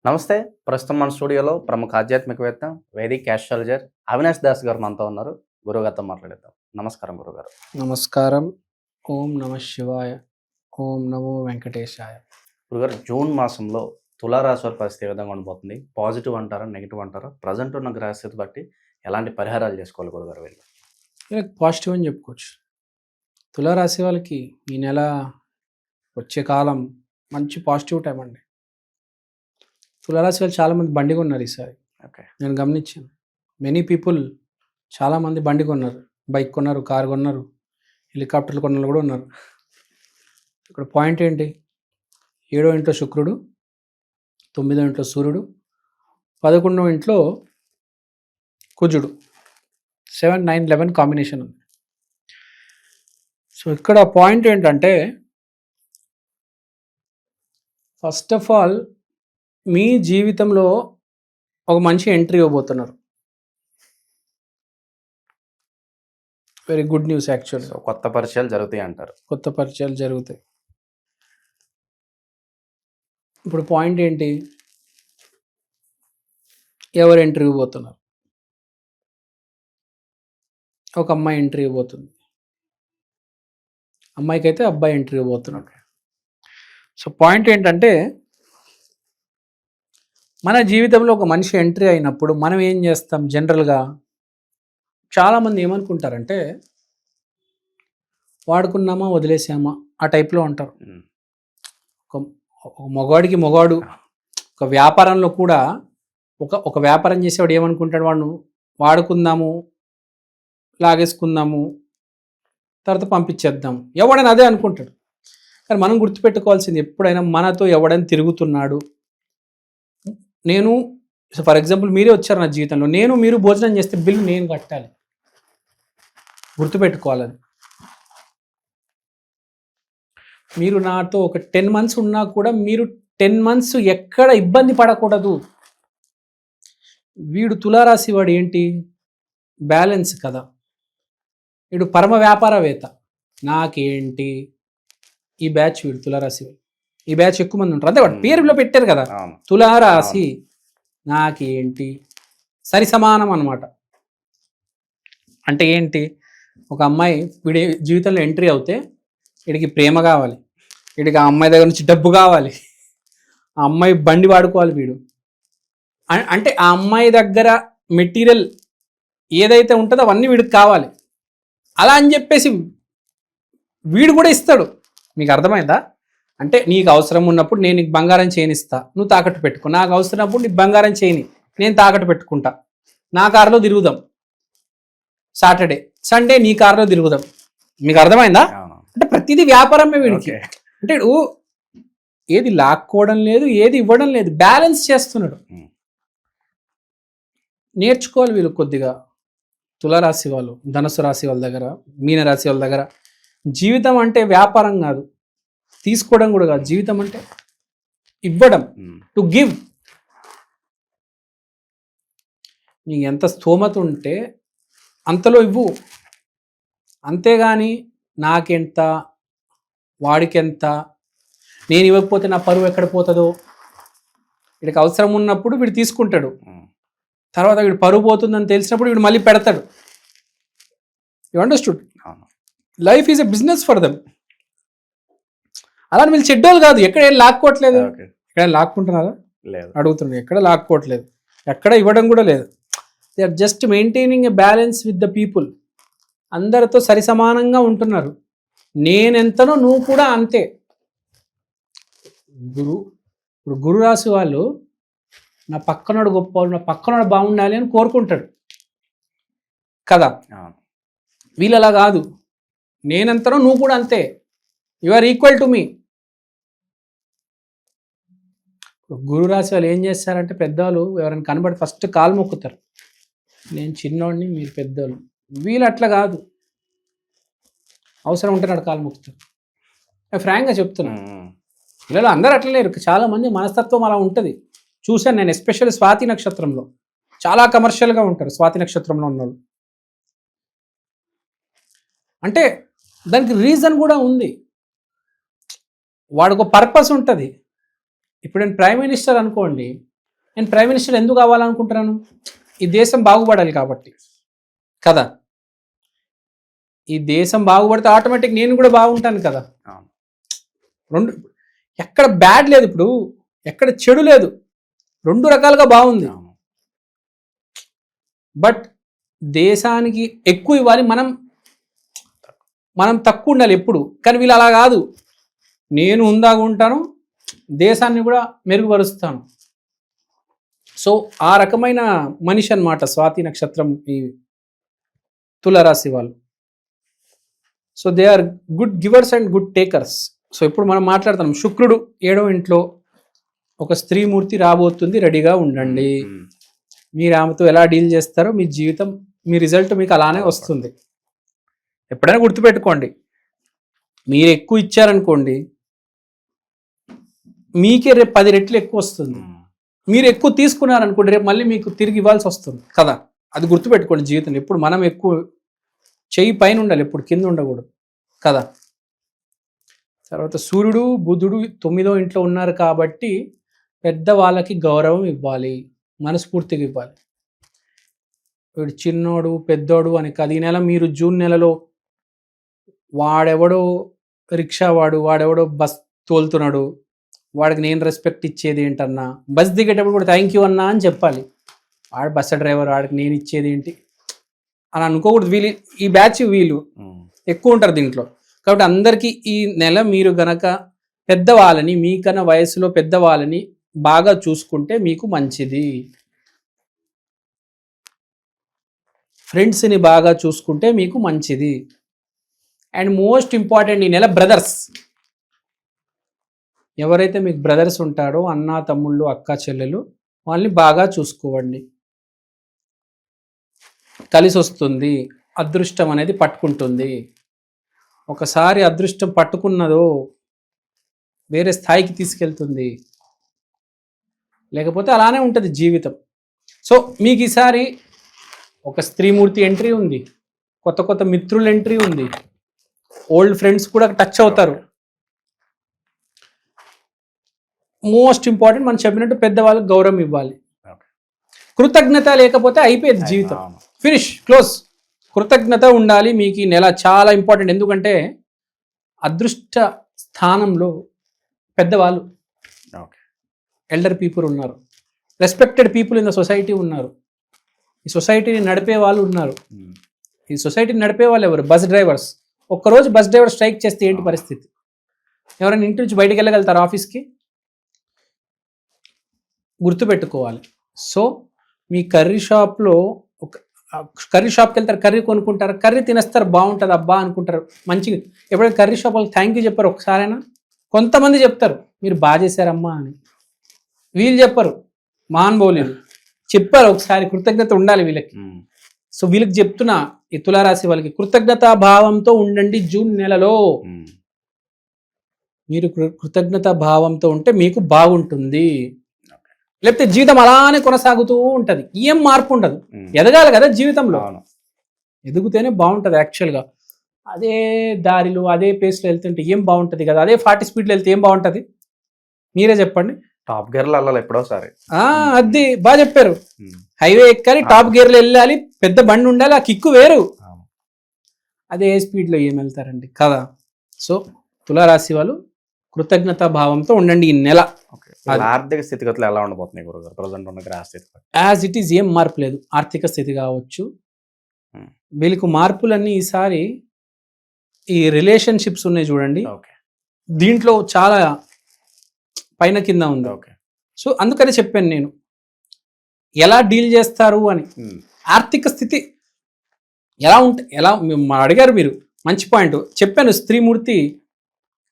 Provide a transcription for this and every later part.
నమస్తే. ప్రస్తుతం మన స్టూడియోలో ప్రముఖ ఆధ్యాత్మికవేత్త, వేదిక్ ఆస్ట్రాలజర్ అవినాష్ దాస్ గారు మనతో ఉన్నారు. గురువుగారితో మాట్లాడేద్దాం. నమస్కారం గురుగారు. నమస్కారం. ఓం నమ శివాయ. ఓం నమో వెంకటేశాయ. గురుగారు, జూన్ మాసంలో తులారాశి వారి పరిస్థితి ఏ విధంగా ఉండబోతుంది? పాజిటివ్ అంటారా, నెగిటివ్ అంటారా? ప్రజెంట్ ఉన్న గ్రహస్థితి బట్టి ఎలాంటి పరిహారాలు చేసుకోవాలి గురుగారు వీళ్ళు? పాజిటివ్ అని చెప్పుకోవచ్చు. తులారాశి వాళ్ళకి ఈ నెల వచ్చే కాలం మంచి పాజిటివ్ టైం అండి. తులారాశి వాళ్ళు చాలామంది బండి కొన్నారు ఈసారి. ఓకే. నేను గమనించాను. మెనీ పీపుల్ చాలామంది బండి కొన్నారు, బైక్ కొన్నారు, కారు కొన్నారు, హెలికాప్టర్లు కొన్న కూడా ఉన్నారు. ఇక్కడ పాయింట్ ఏంటి? 7వ ఇంట్లో శుక్రుడు, 9వ ఇంట్లో సూర్యుడు, 11వ ఇంట్లో కుజుడు, 7, 9, 11 కాంబినేషన్ ఉంది. సో ఇక్కడ పాయింట్ ఏంటంటే, ఫస్ట్ ఆఫ్ ఆల్ మీ జీవితంలో ఒక మంచి ఎంట్రీ ఇవ్వబోతున్నారు. Very good news actually. So కొత్త పరిచయాలు జరుగుతాయి అంటారు. కొత్త పరిచయాలు జరుగుతాయి. ఇప్పుడు పాయింట్ ఏంటి? ఎవరు ఎంట్రీ ఇవ్వబోతున్నారు? ఒక అమ్మాయి ఎంట్రీ ఇవ్వబోతుంది. అమ్మాయికి అయితే అబ్బాయి ఎంట్రీ ఇవ్వబోతున్నాడు. సో పాయింట్ ఏంటంటే, మన జీవితంలో ఒక మనిషి ఎంట్రీ అయినప్పుడు మనం ఏం చేస్తాం? జనరల్గా చాలామంది ఏమనుకుంటారంటే, వాడుకున్నామా వదిలేసామా ఆ టైప్లో ఉంటారు. ఒక మగవాడికి మగవాడు ఒక వ్యాపారంలో కూడా ఒక వ్యాపారం చేసేవాడు ఏమనుకుంటాడు? వాడు వాడుకుందాము, లాగేసుకుందాము, తర్వాత పంపించేద్దాం, ఎవడైనా అదే అనుకుంటాడు. కానీ మనం గుర్తుపెట్టుకోవాల్సింది, ఎప్పుడైనా మనతో ఎవడైనా తిరుగుతున్నాడు. నేను ఫర్ ఎగ్జాంపుల్ మీరే వచ్చారు నా జీవితంలో, మీరు భోజనం చేస్తే బిల్లు నేను కట్టాలి. గుర్తుపెట్టుకోవాలని. మీరు నాతో ఒక 10 months ఉన్నా కూడా మీరు 10 months ఎక్కడ ఇబ్బంది పడకూడదు. వీడు తులారాశి వాడు ఏంటి? బ్యాలెన్స్ కదా. వీడు పరమ వ్యాపారవేత్త. నాకేంటి ఈ బ్యాచ్, వీడు తులారాశి వాడు. ఈ బ్యాచ్ ఎక్కువ మంది ఉంటారు. అంతే, వాడు పేరులో పెట్టారు కదా తులారాశి. నాకేంటి సరి సమానం అన్నమాట. అంటే ఏంటి? ఒక అమ్మాయి వీడి జీవితంలో ఎంట్రీ అవుతే వీడికి ప్రేమ కావాలి, వీడికి ఆ అమ్మాయి దగ్గర నుంచి డబ్బు కావాలి, ఆ అమ్మాయి బండి వాడుకోవాలి వీడు. అంటే ఆ అమ్మాయి దగ్గర మెటీరియల్ ఏదైతే ఉంటుందో అవన్నీ వీడికి కావాలి. అలా అని చెప్పేసి వీడు కూడా ఇస్తాడు. మీకు అర్థమైందా? అంటే నీకు అవసరం ఉన్నప్పుడు నేను నీకు బంగారం చేయనిస్తా, నువ్వు తాకట్టు పెట్టుకో. నాకు అవసరమైనప్పుడు నీకు బంగారం చేయని, నేను తాకట్టు పెట్టుకుంటా. నా కారులో తిరుగుదాం, సాటర్డే సండే నీ కారులో తిరుగుదాం. మీకు అర్థమైందా? అంటే ప్రతిదీ వ్యాపారమే వీడికి. అంటే ఏది లాక్కోవడం లేదు, ఏది ఇవ్వడం లేదు, బ్యాలెన్స్ చేస్తున్నాడు. నేర్చుకోవాలి వీళ్ళు కొద్దిగా. తులారాశి వాళ్ళు, ధనుసు రాశి వాళ్ళ దగ్గర, మీనరాశి వాళ్ళ దగ్గర జీవితం అంటే వ్యాపారం కాదు, తీసుకోవడం కూడా కాదు. జీవితం అంటే ఇవ్వడం, టు గివ్. నీకు ఎంత స్తోమత ఉంటే అంతలో ఇవ్వు. అంతేగాని నాకెంత, వాడికెంత, నేను ఇవ్వకపోతే నా పరువు ఎక్కడ పోతుందో. వీడికి అవసరం ఉన్నప్పుడు వీడు తీసుకుంటాడు, తర్వాత వీడు పరువు పోతుందని తెలిసినప్పుడు వీడు మళ్ళీ పెడతాడు. You understood? Life is a business for them. అలా వీళ్ళు చెడ్డోళ్ళు కాదు. ఎక్కడ ఏం లాక్కోవట్లేదు. ఎక్కడ లాక్కుంటున్నారా? అడుగుతున్నాడు. ఎక్కడ లాక్కోవట్లేదు, ఎక్కడ ఇవ్వడం కూడా లేదు. They are just maintaining a balance with the people. అందరితో సరి సమానంగా ఉంటున్నారు. నేనెంతనో నువ్వు కూడా అంతే. ఇప్పుడు గురు రాశి వాళ్ళు నా పక్కనోడు గొప్పవాళ్ళు, నా పక్కనోడు బాగుండాలి అని కోరుకుంటాడు కదా. వీళ్ళు అలా కాదు. నేనెంతనో నువ్వు కూడా అంతే. You are equal to me. గురు రాశి వాళ్ళు ఏం చేస్తారంటే, పెద్దవాళ్ళు ఎవరైనా కనబడి ఫస్ట్ కాలు మొక్కుతారు. నేను చిన్నోడిని, మీరు పెద్దోళ్ళు. వీళ్ళు అట్లా కాదు. అవసరం ఉంటే నాడు కాలు మొక్కుతారు. ఫ్రాంక్గా చెప్తున్నా. వీళ్ళు అందరూ అట్లా లేరు. చాలామంది మనస్తత్వం అలా ఉంటుంది. చూశాను నేను, ఎస్పెషల్లీ స్వాతి నక్షత్రంలో చాలా కమర్షియల్గా ఉంటారు. స్వాతి నక్షత్రంలో ఉన్నవాళ్ళు అంటే దానికి రీజన్ కూడా ఉంది. వాడికి పర్పస్ ఉంటుంది. ఇప్పుడు నేను ప్రైమ్ మినిస్టర్ అనుకోండి, నేను ప్రైమ్ మినిస్టర్ ఎందుకు కావాలనుకుంటున్నాను? ఈ దేశం బాగుపడాలి కాబట్టి కదా. ఈ దేశం బాగుపడితే ఆటోమేటిక్ నేను కూడా బాగుంటాను కదా. అవును. రెండు ఎక్కడ బ్యాడ్ లేదు, ఇప్పుడు ఎక్కడ చెడు లేదు, రెండు రకాలుగా బాగుంది. అవును. బట్ దేశానికి ఎక్కువ ఇవ్వాలి, మనం తక్కువ ఉండాలి ఎప్పుడు. కానీ వీళ్ళు అలా కాదు, నేను ఉందాగా ఉంటాను, దేశాన్ని కూడా మెరుగుపరుస్తాను. సో ఆ రకమైన మనిషి అన్నమాట స్వాతి నక్షత్రం ఈ తులారాశి వాళ్ళు. So they are good givers and good takers. So ఇప్పుడు మనం మాట్లాడుతున్నాం, శుక్రుడు 7వ ఇంట్లో ఒక స్త్రీమూర్తి రాబోతుంది, రెడీగా ఉండండి. మీరు ఆమెతో ఎలా డీల్ చేస్తారో మీ జీవితం, మీ రిజల్ట్ మీకు అలానే వస్తుంది. ఎప్పుడైనా గుర్తుపెట్టుకోండి, మీరు ఎక్కువ ఇచ్చారనుకోండి మీకే రేపు 10 రెట్లు ఎక్కువ వస్తుంది. మీరు ఎక్కువ తీసుకున్నారనుకోండి రేపు మళ్ళీ మీకు తిరిగి ఇవ్వాల్సి వస్తుంది కదా. అది గుర్తుపెట్టుకోండి జీవితం. ఎప్పుడు మనం ఎక్కువ చెయ్యి పైన ఉండాలి, ఎప్పుడు కింద ఉండకూడదు కదా. తర్వాత సూర్యుడు బుధుడు 9వ ఇంట్లో ఉన్నారు కాబట్టి పెద్దవాళ్ళకి గౌరవం ఇవ్వాలి, మనస్ఫూర్తిగా ఇవ్వాలి. వీడు చిన్నోడు పెద్దోడు అని కాదు. ఈ నెల మీరు జూన్ నెలలో వాడెవడో రిక్షా వాడెవడో బస్ తోలుతున్నాడు, వాడికి నేను రెస్పెక్ట్ ఇచ్చేది ఏంటన్నా, బస్ దిగేటప్పుడు కూడా థ్యాంక్ యూ అన్నా అని చెప్పాలి. వాడు బస్ డ్రైవర్, వాడికి నేను ఇచ్చేది ఏంటి అని అనుకోకూడదు. ఈ బ్యాచ్ వీళ్ళు ఎక్కువ ఉంటారు దీంట్లో. కాబట్టి అందరికీ ఈ నెల మీరు గనక పెద్దవాళ్ళని, మీకన్నా వయసులో పెద్దవాళ్ళని బాగా చూసుకుంటే మీకు మంచిది. ఫ్రెండ్స్ని బాగా చూసుకుంటే మీకు మంచిది. అండ్ మోస్ట్ ఇంపార్టెంట్ ఈ నెల బ్రదర్స్. ఎవరైతే మీకు బ్రదర్స్ ఉంటారో, అన్న తమ్ముళ్ళు అక్క చెల్లెలు, వాళ్ళని బాగా చూసుకోవండి. కలిసి వస్తుంది, అదృష్టం అనేది పట్టుకుంటుంది. ఒకసారి అదృష్టం పట్టుకున్నదో వేరే స్థాయికి తీసుకెళ్తుంది, లేకపోతే అలానే ఉంటుంది జీవితం. సో మీకు ఈసారి ఒక స్త్రీమూర్తి ఎంట్రీ ఉంది, కొత్త కొత్త మిత్రుల ఎంట్రీ ఉంది, ఓల్డ్ ఫ్రెండ్స్ కూడా టచ్ అవుతారు. మోస్ట్ ఇంపార్టెంట్ మనం చెప్పినట్టు పెద్దవాళ్ళకి గౌరవం ఇవ్వాలి. కృతజ్ఞత లేకపోతే అయిపోయేది జీవితం, ఫినిష్, క్లోజ్. కృతజ్ఞత ఉండాలి మీకు ఈ నెల, చాలా ఇంపార్టెంట్. ఎందుకంటే అదృష్ట స్థానంలో పెద్దవాళ్ళు, ఎల్డర్ పీపుల్ ఉన్నారు, respected people in the society ఉన్నారు, ఈ సొసైటీని నడిపే వాళ్ళు ఉన్నారు. ఈ సొసైటీని నడిపే వాళ్ళు ఎవరు? Bus drivers. ఒక్కరోజు బస్ డ్రైవర్ స్ట్రైక్ చేస్తే ఏంటి పరిస్థితి? ఎవరైనా ఇంటి నుంచి బయటికి వెళ్ళగలుగుతారు ఆఫీస్కి? గుర్తుపెట్టుకోవాలి. సో మీ కర్రీ షాప్లో కర్రీ షాప్కి వెళ్తారు, కర్రీ కొనుక్కుంటారు, కర్రీ తినేస్తారు, బాగుంటుంది అబ్బా అనుకుంటారు, మంచిగా. ఎప్పుడైనా కర్రీ షాప్ వాళ్ళకి థ్యాంక్ యూ చెప్పారు ఒకసారైనా? కొంతమంది చెప్తారు మీరు బాగా చేశారమ్మా అని, వీళ్ళు చెప్పరు. మహానుభావులు చెప్పారు ఒకసారి, కృతజ్ఞత ఉండాలి వీళ్ళకి. సో వీళ్ళకి చెప్తున్నా, ఈ తులారాశి వాళ్ళకి కృతజ్ఞతా భావంతో ఉండండి. జూన్ నెలలో మీరు కృతజ్ఞతా భావంతో ఉంటే మీకు బాగుంటుంది. లేకపోతే జీవితం అలానే కొనసాగుతూ ఉంటుంది, ఏం మార్పు ఉండదు. ఎదగాలి కదా జీవితంలో, ఎదుగుతేనే బాగుంటుంది యాక్చువల్గా. అదే దారిలో అదే పేస్లో వెళ్తుంటే ఏం బాగుంటుంది కదా, అదే 40 స్పీడ్లో వెళ్తే ఏం బాగుంటుంది? మీరే చెప్పండి. టాప్ గేర్లో వెళ్ళాలి ఎప్పుడోసారి. అది బాగా చెప్పారు. హైవే ఎక్కాలి, టాప్ గేర్లో వెళ్ళాలి, పెద్ద బండి ఉండాలి, ఆ కిక్కు వేరు. అదే స్పీడ్లో ఏం వెళ్తారండి కదా. సో తులారాశి వాళ్ళు కృతజ్ఞతా భావంతో ఉండండి ఈ నెల. ఆర్థిక స్థితిగతులు ఎలా ఉండబోతున్నాయి గురుగారు ప్రజెంట్ ఉన్న గ్రహ స్థితి? యాజ్ ఇట్ ఈస్ ఏం మార్పు లేదు. ఆర్థిక స్థితి కావచ్చు, వీళ్ళకు మార్పులన్నీ ఈసారి ఈ రిలేషన్షిప్స్ ఉన్నాయి చూడండి, దీంట్లో చాలా పైన కింద ఉంది. సో అందుకని చెప్పాను నేను ఎలా డీల్ చేస్తారు అని. ఆర్థిక స్థితి ఎలా అడిగారు మీరు, మంచి పాయింట్ చెప్పాను. స్త్రీమూర్తి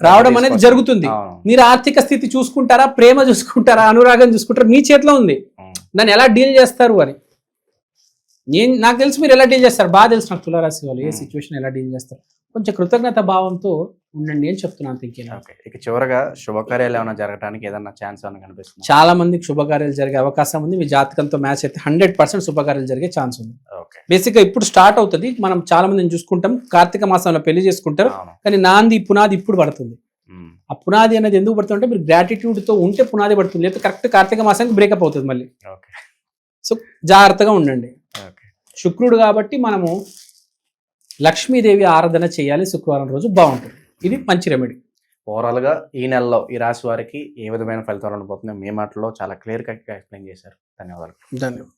రావడం అనేది జరుగుతుంది. మీరు ఆర్థిక స్థితి చూసుకుంటారా, ప్రేమ చూసుకుంటారా, అనురాగం చూసుకుంటారా, మీ చేతిలో ఉంది. దాన్ని ఎలా డీల్ చేస్తారు అని నాకు తెలుసు. మీరు ఎలా డీల్ చేస్తారు బాగా తెలుసు నాకు. తులారాశి వాళ్ళు ఏ సిచ్యువేషన్ ఎలా డీల్ చేస్తారు, కొంచెం కృతజ్ఞత భావంతో ఉండండి అని చెప్తున్నాను. ఇక చివరగా శుభకార్యాలు ఏమైనా జరగడానికి ఏదైనా ఛాన్స్ ఏమైనా కనిపిస్తుంది? చాలా మందికి శుభకార్యాలు జరిగే అవకాశం ఉంది. మీ జాతకంతో మ్యాచ్ అయితే 100% శుభకార్యాలు జరిగే ఛాన్స్ ఉంది. బేసిక్గా ఇప్పుడు స్టార్ట్ అవుతుంది. మనం చాలా మందిని చూసుకుంటాం, కార్తీక మాసంలో పెళ్లి చేసుకుంటారు, కానీ నాంది పునాది ఇప్పుడు పడుతుంది. ఆ పునాది అనేది ఎందుకు పడుతుందంటే మీరు గ్రాటిట్యూడ్తో ఉంటే పునాది పడుతుంది, లేకపోతే కరెక్ట్ కార్తీక మాసానికి బ్రేకప్ అవుతుంది మళ్ళీ. ఓకే. సో జాగ్రత్తగా ఉండండి. ఓకే. శుక్రుడు కాబట్టి మనము లక్ష్మీదేవి ఆరాధన చేయాలి శుక్రవారం రోజు, బాగుంటుంది. ఇది మంచి రెమెడీ. ఓవరాల్గా ఈ నెలలో ఈ రాశి వారికి ఏ విధమైన ఫలితాలు ఉండబోతున్నాయో మీ మాటల్లో చాలా క్లియర్ కట్గా ఎక్స్ప్లెయిన్ చేశారు. ధన్యవాదాలు. ధన్యవాదాలు.